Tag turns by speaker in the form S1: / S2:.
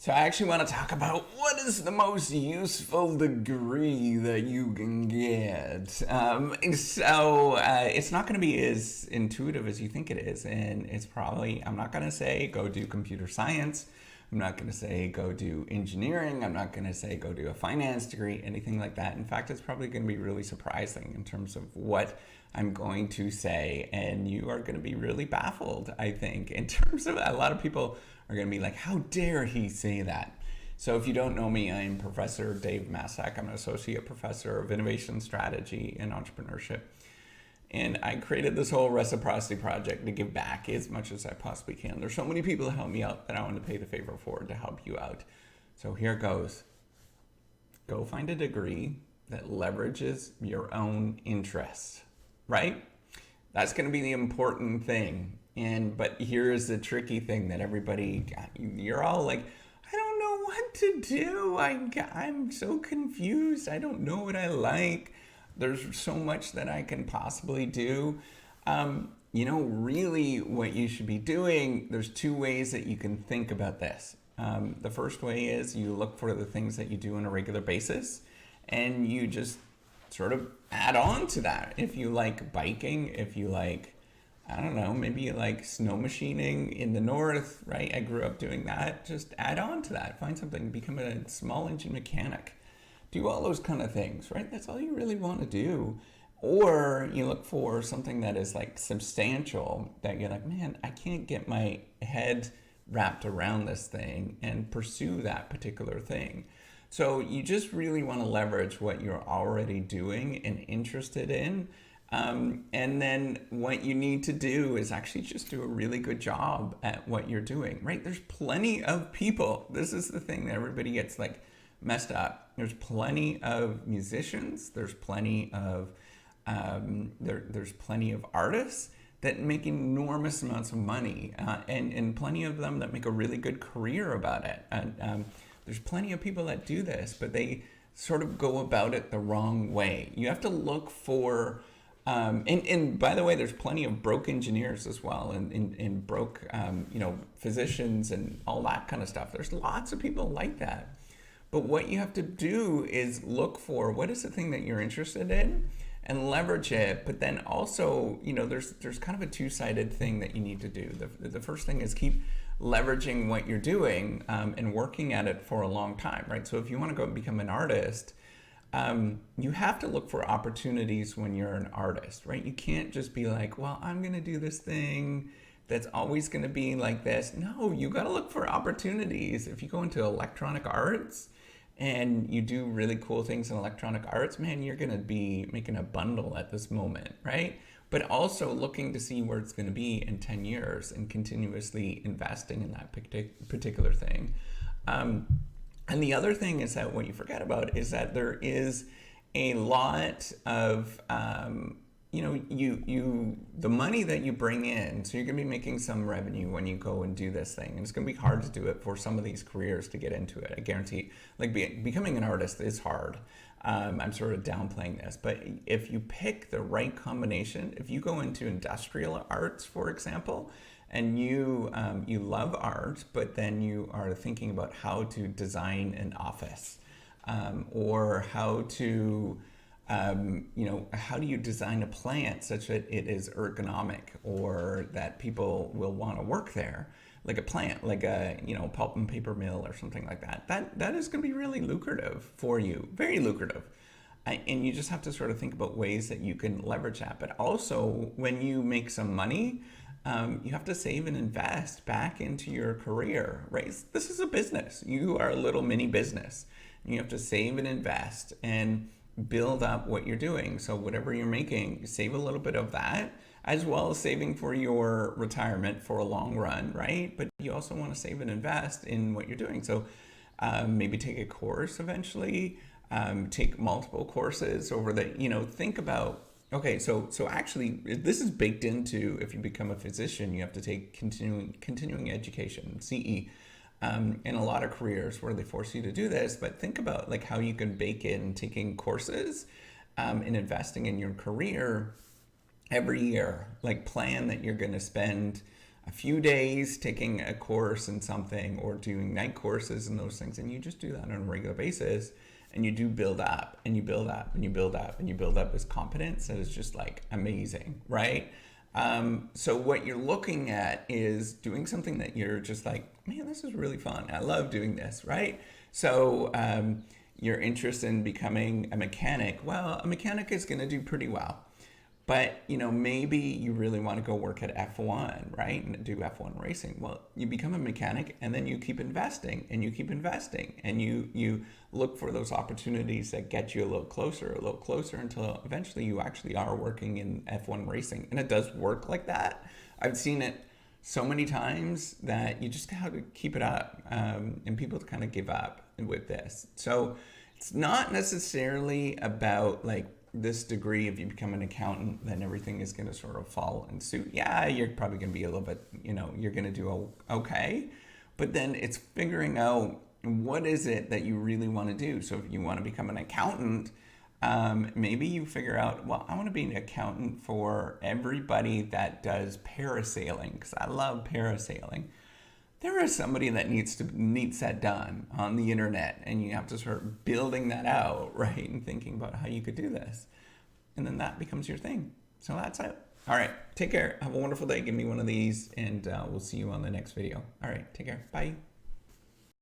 S1: So I actually want to talk about what is the most useful degree that you can get. It's not going to be as intuitive as you think it is. And it's probably, I'm not going to say go do computer science. I'm not going to say go do engineering. I'm not going to say go do a finance degree, anything like that. In fact, it's probably going to be really surprising in terms of what I'm going to say. And you are going to be really baffled, I think, in terms of a lot of people are going to be like, how dare he say that? So if you don't know me, I'm Professor Dave Maslach. I'm an associate professor of innovation strategy and entrepreneurship. And I created this whole reciprocity project to give back as much as I possibly can. There's so many people that help me out that I want to pay the favor forward to help you out. So here it goes. Go find a degree that leverages your own interests, right? That's going to be the important thing. But here's the tricky thing that you're all like, I don't know what to do. I'm so confused. I don't know what I like. There's so much that I can possibly do. Really what you should be doing, there's two ways that you can think about this. The first way is you look for the things that you do on a regular basis and you just sort of add on to that. If you like biking, if you like, I don't know, maybe you like snow machining in the north, right? I grew up doing that. Just add on to that. Find something, become a small engine mechanic. Do all those kind of things, right? That's all you really want to do. Or you look for something that is like substantial, that you're like, man, I can't get my head wrapped around this thing, and pursue that particular thing. So you just really want to leverage what you're already doing and interested in. And then what you need to do is actually just do a really good job at what you're doing, right? There's plenty of people. This is the thing that everybody gets like messed up. There's plenty of musicians. There's plenty of there's plenty of artists that make enormous amounts of money, and plenty of them that make a really good career about it. And there's plenty of people that do this, but they sort of go about it the wrong way. You have to look for and by the way, there's plenty of broke engineers as well, and broke physicians and all that kind of stuff. There's lots of people like that. But what you have to do is look for what is the thing that you're interested in and leverage it. But then also, there's kind of a two-sided thing that you need to do. The first thing is keep leveraging what you're doing and working at it for a long time, right? So if you want to go become an artist, you have to look for opportunities when you're an artist, right? You can't just be like, well, I'm going to do this thing that's always going to be like this. No, you got to look for opportunities. If you go into electronic arts and you do really cool things in electronic arts, man, you're going to be making a bundle at this moment, right? But also looking to see where it's going to be in 10 years and continuously investing in that particular thing. And the other thing is that what you forget about is that there is a lot of, the money that you bring in. So you're going to be making some revenue when you go and do this thing. And it's going to be hard to do it for some of these careers to get into it. I guarantee, becoming an artist is hard. I'm sort of downplaying this, but if you pick the right combination, if you go into industrial arts, for example, and you love art, but then you are thinking about how to design an office, or how to, how do you design a plant such that it is ergonomic or that people will want to work there, like a plant, like a pulp and paper mill or something like that. That is going to be really lucrative for you, very lucrative. And you just have to sort of think about ways that you can leverage that. But also, when you make some money, you have to save and invest back into your career, right? This is a business. You are a little mini business. You have to save and invest and build up what you're doing. So whatever you're making, save a little bit of that, as well as saving for your retirement for a long run, right? But you also want to save and invest in what you're doing. So maybe take a course eventually, take multiple courses over think about, okay, so actually this is baked into, if you become a physician, you have to take continuing education, CE, in a lot of careers where they force you to do this. But think about like how you can bake in taking courses and investing in your career every year. Like plan that you're going to spend a few days taking a course in something or doing night courses and those things, and you just do that on a regular basis, and you do build up and you build up and you build up and you build up this competence that is just like amazing, right? So what you're looking at is doing something that you're just like, man, this is really fun. I love doing this, right? So you're interested in becoming a mechanic. Well, a mechanic is going to do pretty well. But, maybe you really want to go work at F1, right? And do F1 racing. Well, you become a mechanic and then you keep investing and you keep investing and you look for those opportunities that get you a little closer until eventually you actually are working in F1 racing. And it does work like that. I've seen it so many times that you just have to keep it up, and people kind of give up with this. So it's not necessarily about like this degree. If you become an accountant, then everything is going to sort of fall in suit. Yeah, you're probably going to be a little bit, you're going to do okay. But then it's figuring out what is it that you really want to do. So if you want to become an accountant, maybe you figure out, well, I want to be an accountant for everybody that does parasailing, because I love parasailing. There is somebody that needs that done on the internet, and you have to start building that out, right? And thinking about how you could do this. And then that becomes your thing. So that's it. All right. Take care. Have a wonderful day. Give me one of these, and we'll see you on the next video. All right. Take care. Bye.